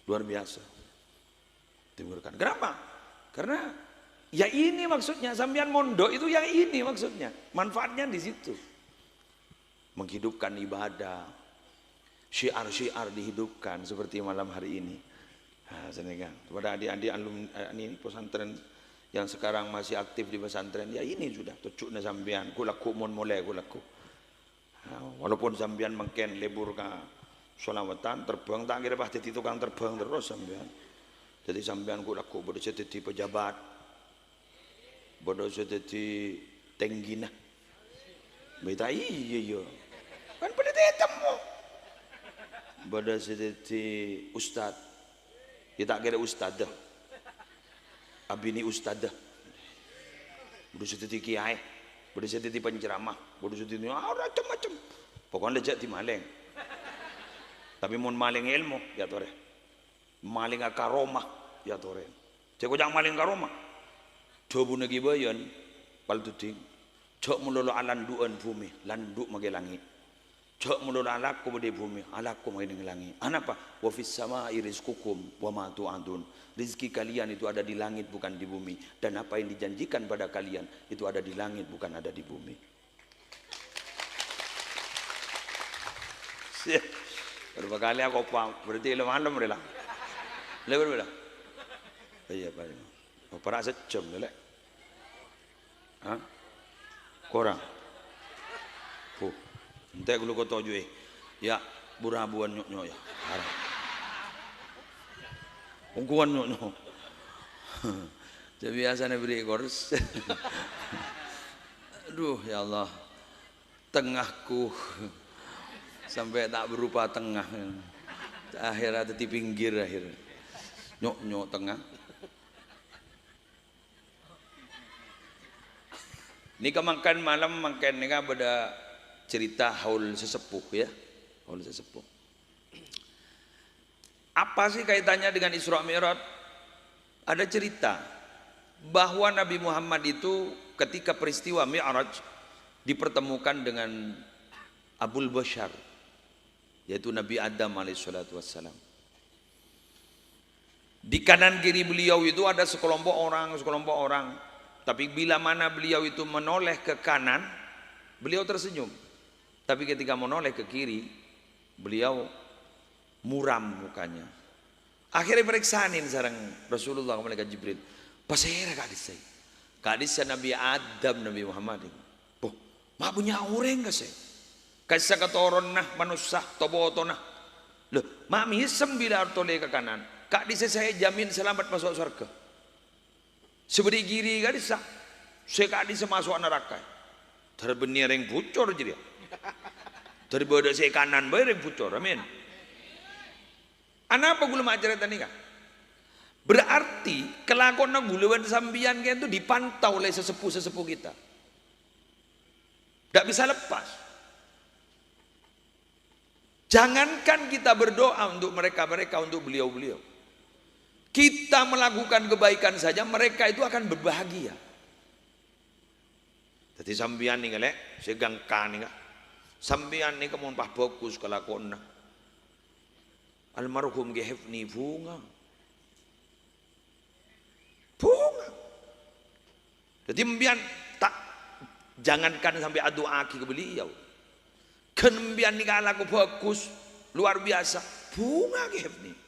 Luar biasa. Timurkan. Kenapa? Karena ya ini maksudnya sampean mondok itu yang ini maksudnya. Manfaatnya di situ. Menghidupkan ibadah. Syiar-syiar dihidupkan seperti malam hari ini. Nah, kepada adik-adik alumni ini pesantren yang sekarang masih aktif di pesantren, ya ini sudah tucuknya sampean. Kulaku mon mulai kulaku. Walaupun sambian mungkin libur ke solawatan terbang tak kira pasti tukang terbang terus sambian. Jadi sambian aku bodoh jadi pejabat, bodoh jadi tenggina. Beta iya kan pada temu. Bada sedeti ustad. Ya tak kira ustad dah. Abini ustad dah. Bada sedeti kiai, bada sedeti penceramah, bada sedeti macam-macam. Pokoknya lejak di maling. Tapi mun maling ilmu ya tore. Maling karomah ya tore. Cek jangan maling karomah. Coba nagi bayan pal tuding. Cok mulolo alanduan bumi, landuk mage langit. Cok mulolo alaku bade bumi, alaku mage langit. Anapa? Wa fis samai rizqukum wa ma tu'adun. Rizki kalian itu ada di langit bukan di bumi, dan apa yang dijanjikan pada kalian itu ada di langit bukan ada di bumi. Berapa kali aku paham, berarti malam rela. Lebar bela. Iya pak. Opera secem lelek. Hah? Korang. Entah kalau kau tahu juga. Ya burabuan nyok ya. Harap. Ungkuan nyok. Jadi biasa nih beri kors. Aduh ya Allah. Tengahku sampai tak berupa tengah. Akhirnya di pinggir akhir. Nyok tengah. Ini kemakan malam makan ni kan pada cerita haul sesepuh ya, haul sesepuh. Apa sih kaitannya dengan Isra Mi'raj? Ada cerita bahwa Nabi Muhammad itu ketika peristiwa Mi'raj dipertemukan dengan Abul Bashar, yaitu Nabi Adam alaihissalatu wassalam. Di kanan kiri beliau itu ada sekelompok orang. Tapi bila mana beliau itu menoleh ke kanan, beliau tersenyum. Tapi ketika menoleh ke kiri, beliau muram mukanya. Akhirnya periksanin sarang Rasulullah malaikat Jibril. Pasera kadis saya. Kadis Nabi Adam Nabi Muhammad. Boh, mak punya orang ka saya. Kasi katoron nah manusia toboto nah. Loh, mak misem bila artole ke kanan. Kadis saya jamin selamat masuk surga. Seberi giri kadis saya kadis masuk neraka. Terbenir yang bocor jadi. Terbodoh saya kanan bayar yang bocor. Amin. Apa gula macerita ni kan? Berarti kelakuan guluan sambian itu dipantau oleh sesepuh kita. Tak bisa lepas. Jangankan kita berdoa untuk mereka untuk beliau. Kita melakukan kebaikan saja, mereka itu akan berbahagia. Jadi sambian nih galek, segangkan nih, sambian nih kamu pah fokus kelakuan. Almarhum gehefni bunga. Jadi mbian tak jangankan sampai adu aki ke beliau. Kenbian nih kalau fokus luar biasa, bunga gehefni.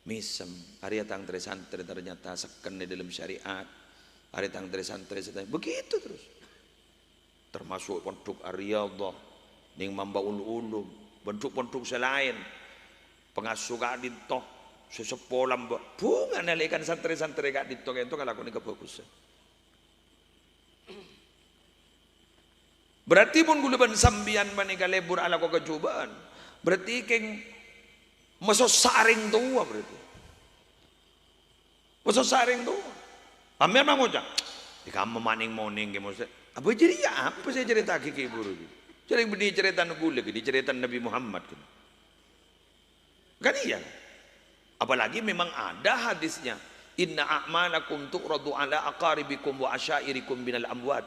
Misem, hari tang santri ternyata seken di dalam syariat. Hari tang santri begitu terus. Termasuk pondok Ar-Riyadhah, ning Mambaul Ulum, bentuk-bentuk selain. Pengasuh kak dito, sesepolam bunga nalikan santri-santri kak dito itu kalau aku nih kefokusan. Berarti pun guluban sambian manika lebur ala ko kecubaan. Berarti keng masuk saring tua berarti. Masuk saring tua. Amir mang ucap. Ika maning-moning ke maksud. Apa jadi ya? Apa saya cerita kiki buru? Jadi benih cerita nugule, di cerita Nabi Muhammad. Kan iya. Apalagi memang ada hadisnya. Inna a'malakum tu'radu ala aqaribikum wa asyairikum binal amwat.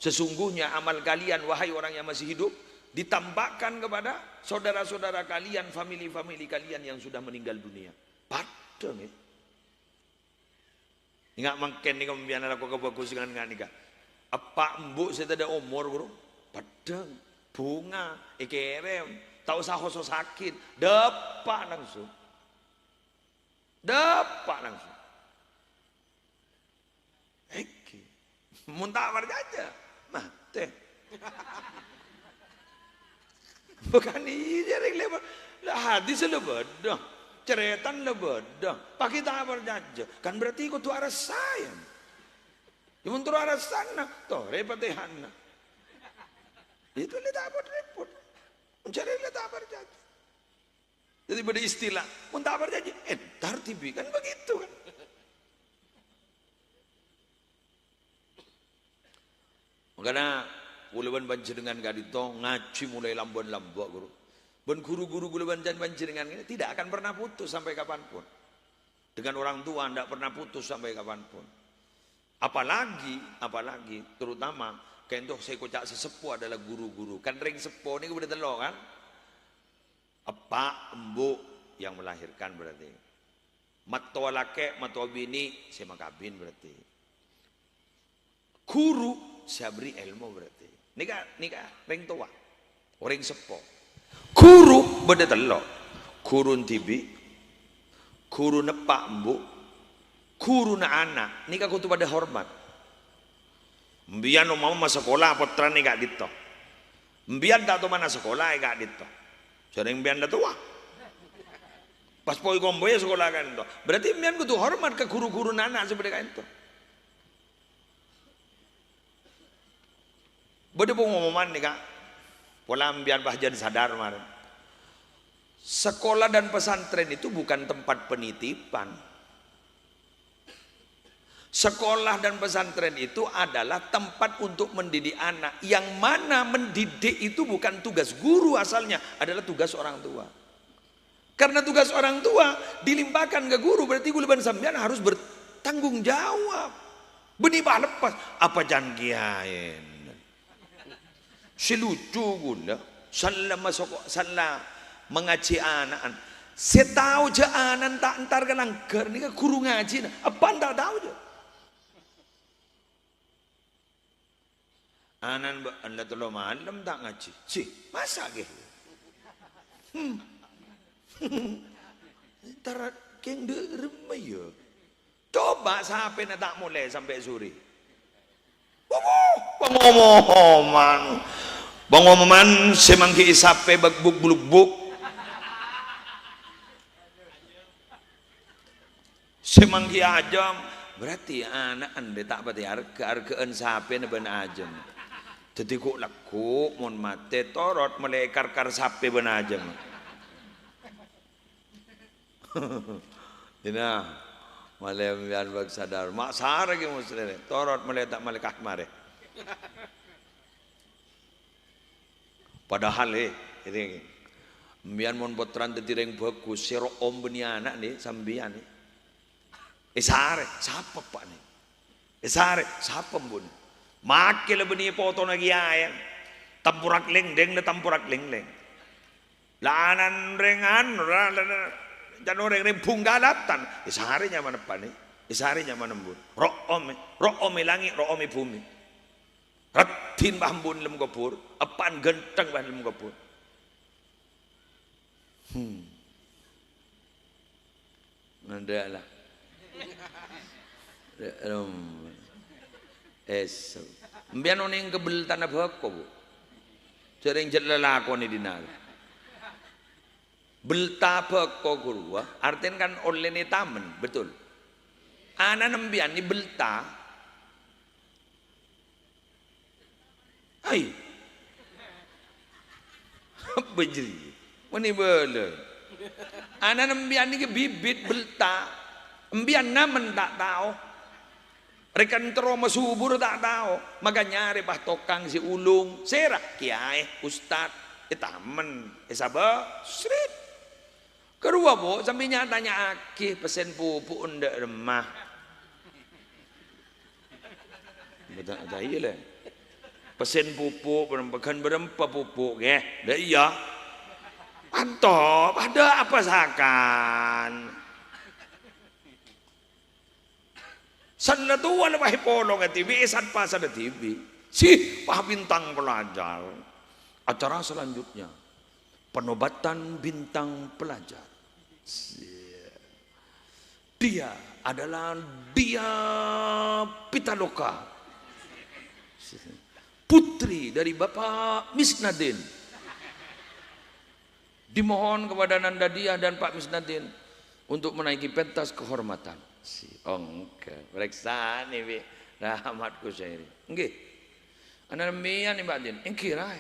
Sesungguhnya amal kalian wahai orang yang masih hidup ditambahkan kepada saudara-saudara kalian, famili-famili kalian yang sudah meninggal dunia. Padahal ya. Ingat mangken ni kemudian aku kebagus dengan nikah. Apa mbuk saya ada umur bro? Padahal bunga, ikerem, tak usah khusus sakit, dapat langsung. Muntah berjaja, mati. Bukan ini jadi lebar. Hadis lebih dah, ceretan lebih dah. Pakai tak berjaja, kan berarti ikut tu arah saya. Yang untuk arah sana, toh repetihan. Itu le tak repot. Mencari le tak berjaja. Jadi pada istilah, mun tak berjanji, entar tibi kan begitu kan. Makanya Gulaban panjenengan kadito ngaji mulai lambon-lambok guru. Ben guru-guru Gulaban panjenengan ini tidak akan pernah putus sampai kapanpun. Dengan orang tua tidak pernah putus sampai kapanpun. Apalagi terutama kayak saya kocak sesepuh adalah guru-guru. Kan ring sepuh ini udah telok kan. Apa embu yang melahirkan berarti. Matua laki, matua bini, saya makabin berarti. Guru saya beri ilmu berarti. Nika ring tua, ring sepo. Guru beda telok, guru tibi, guru nepak embu, guru na anak. Nika kutu pada hormat. Mbian mau sekolah putra nika dito. Mbian tak tu mana sekolah ika dito. Sering mbian dah tua. Pas poi komboy sekolah kan itu. Berarti mbian kutu hormat ke guru-guru anak seperti kan itu. Bode pengumuman nih kak, pola biar bahjan sadar kemarin. Sekolah dan pesantren itu bukan tempat penitipan. Sekolah dan pesantren itu adalah tempat untuk mendidik anak. Yang mana mendidik itu bukan tugas guru asalnya, adalah tugas orang tua. Karena tugas orang tua dilimpahkan ke guru, berarti Gulaban sampean harus bertanggung jawab. Benibah lepas, apa jangan kiain. Selucu gula, salah masuk, salah mengaji anak. Setahu je anak tak entar ke langgar ni ke guru ngaji, apa tak tahu je. Anak anda tolong malam tak ngaji, si masa ke? Entar keng de remaya. Coba sampai nak tak mulai sampai sore. Pengumuman semangki isape bagbuk buluk-buk semangki ajam berarti anak anda tak pati hargaan sape na ben ajam jadi kok laku mon mate torot mulai kar sape ben ajam ina malay mian bag sadar mak sare ki muslim torot mulai tak malekah mare. Padahal ini mbian mon potran tetireng bagus sero om beni anak nih sambian nih. Sare siapa pak nih? Sare siapa bun? Makin lebih nih foto lagi ayam. Tampurak leng leng. Lanan rengan jangan orang punggalatan. Sare nyaman apa nih? Sare nyaman bun. Rok om langit, rok om bumi. Ratin bambun lem gopur, apaan genteng bah lem gopur. Nada lah. Mbian oning kebel tanah bako bu. Sering jelala ko ni dinal. Belta bako guru, artinya kan oleh ni tamen, betul. Anak nembian ni belta. Hai, bejri, mana boleh? Anak nembian ni ke bibit belta, embian namen tak tahu, rekan teroma subur tak tahu, maka nyari bah tokang si ulung, serak kiai, ustad, tamen, sabar, srit. Kedua bu, sambil nyatanya aki pesen pupuk undak remah, betul tak iya. Pesen pupuk berempa pupuk ya. Dah iya. Antop ada apa sakan? Sana tu wala bahi polong TV esan pas ada TV. Si pah bintang pelajar. Acara selanjutnya penobatan bintang pelajar. Dia adalah Dia Pitaloka. Putri dari Bapak Misnadin. Dimohon kepada Nanda Dia dan Pak Misnadin untuk menaiki pentas kehormatan. Si ongke, periksa nih bi, rahmatku syairi. Enggak, anak mian nih Mbak Din, engkir rai.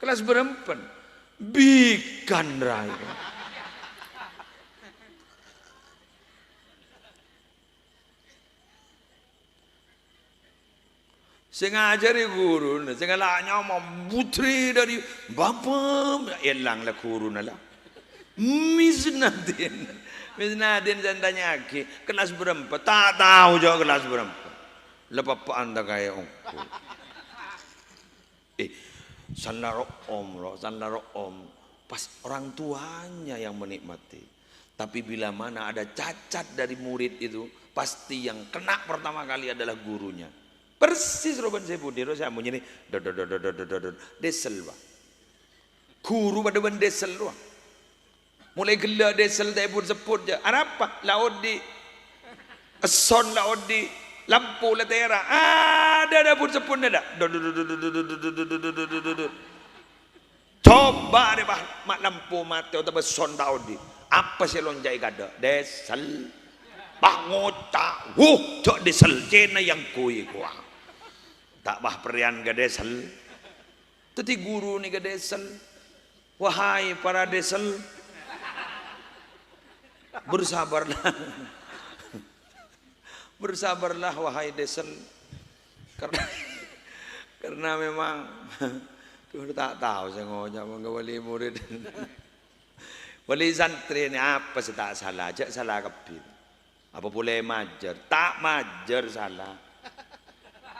Kelas berempat, bikan rai. Sing ngajari guru, sing ngalaknya mau putri dari bapak, elanglah guru nala. Misnadin saya tanya lagi, kelas berapa? Tak tahu juga kelas berapa. Lepas apa anda kayak aku? Salah om. Pas orang tuanya yang menikmati. Tapi bila mana ada cacat dari murid itu, pasti yang kena pertama kali adalah gurunya. Persis Roban Sepudiro saya mau ini, desel bah. Guru pada ben desel bah. Mulai gila desel tak pun sebut je. Apa? Laut di son laut di lampu letera. Ada pun sebut ada. Coba deh bah mak lampu mati atau son laut di. Apa sih lonjai kada? Desel. Bah ngota. Cok desel cina yang kui kuah. Tak bah perian ke desel. Teti guru ni ke desel. Wahai para desel. Bersabarlah wahai desel, karena memang tak tahu saya ngomong wali murid, wali santri ini apa sih tak salah, cak salah kepil, apa boleh majer, tak majer salah,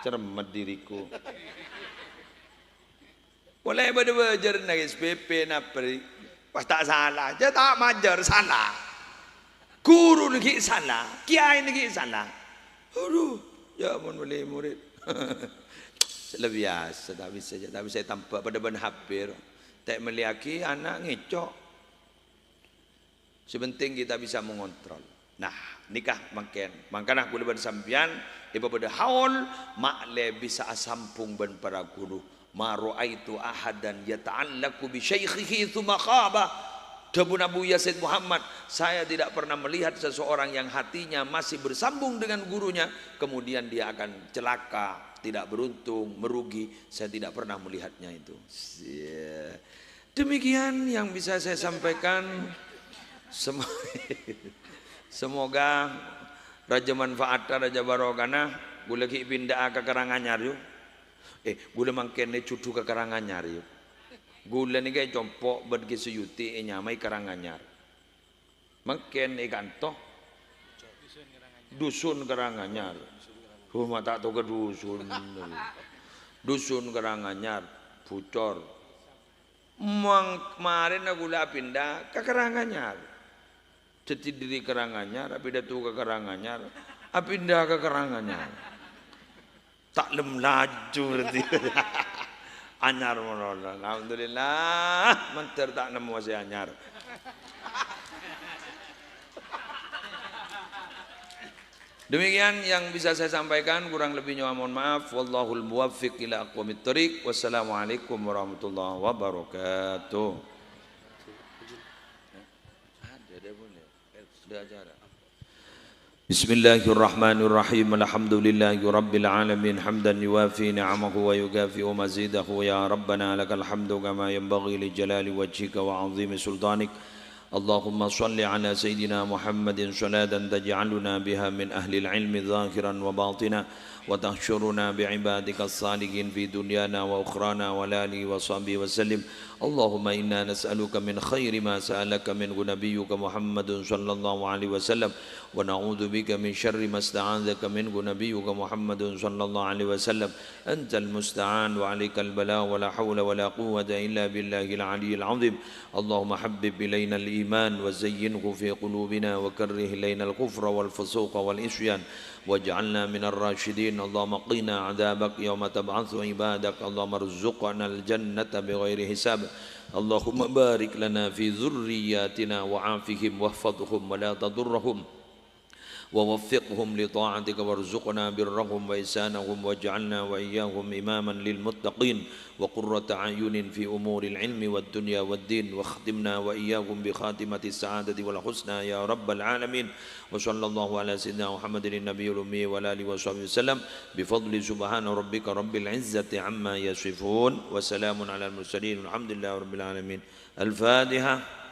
cermat diriku, boleh belajar nangis PP napri, pas tak salah, cak tak majer salah. Guru lagi salah, kiai lagi salah. Aduh, ya ampun boleh murid. Lebih biasa, tapi saya tampak pada ban hampir. Tak meliaki anak ngecok. Sepenting kita bisa mengontrol. Nah, nikah makin. Makanya aku leban sampian, ibu pada haul, makle bisa asampung ban para guru. Ma ra'aitu ahadan yata'allaku bi syaikhihi thumma khaba. Debu Nabi Yasid Muhammad, saya tidak pernah melihat seseorang yang hatinya masih bersambung dengan gurunya, kemudian dia akan celaka, tidak beruntung, merugi. Saya tidak pernah melihatnya itu. Demikian yang bisa saya sampaikan. Semoga Raja Manfaatah, Raja Barokana, gula ki pindah ke Karanganyar yuk. Gula mangkene cucu ke Karanganyar yuk. Gula ni kaya compok bergi suyuti nyamai Karanganyar. Makin ikanto dusun Karanganyar. Rumah tak tahu ke dusun. Dusun Karanganyar Pucor. Kemarin aku lah pindah ke Karanganyar. Jadi diri Karanganyar, pindah tu ke Karanganyar, pindah ke Karanganyar. Tak lem laju berarti. Anyar monola, alhamdulillah, menter tak nemu saya anyar. Demikian yang bisa saya sampaikan, kurang lebihnya mohon maaf. Wallahul muwaffiq ila aqwamit thoriq. Wassalamualaikum warahmatullahi wabarakatuh. Sudah acara. Bismillahirrahmanirrahim. Alhamdulillahi rabbil alamin hamdan yuwafi ni'amahu wa yukafi'u mazidahu ya rabbana lakal hamdu kama yanbaghi li jalali wajhika wa 'azimi sultanik. Allahumma salli ala sayyidina Muhammadin salatan taj'aluna biha min ahli al-ilmi zahiran wa batina wa tahsyuruna bi'ibadika as-salihin fi dunyana wa ukhrana wa lali wa sahbihi wa sallim. Allahumma inna nas'aluka min khairi ma sa'alaka minhu nabiyyuka Muhammadun sallallahu alaihi wasallam wa na'udzu bika min syarri ma sta'adzaka minhu nabiyyuka Muhammadun sallallahu alaihi wasallam. Antal musta'an wa 'alaikal bala wa la hawla wa la quwwata illa billahil 'aliyyil 'azim. Allahumma habbib ilaina al-iman wa zayyinhu fi qulubina wa karrih ilaina al-kufra wal fusuqa wal isyan waj'alna minar rasyidin. Allahumma qina 'adzabak yawma tab'atsu ibadak. Allahumma arzuqna al-jannata bighairi hisab. Allahumma barik lana fi dhurriyyatina wa 'afihim wahfadhhum wa la tadurrahum ووفقهم لطاعتك وارزقنا برهم وإحسانهم واجعلنا وإياهم إماما للمتقين وقرة أعين في أمور العلم والدنيا والدين واختمنا وإياهم بخاتمة السعادة والحسنى يا رب العالمين. وصلى الله على سيدنا محمد النبي الأمي وعلى آله وصحبه وسلم بفضل سبحان ربك رب العزة عما يصفون وسلام على المرسلين والحمد لله رب العالمين. الفاتحة.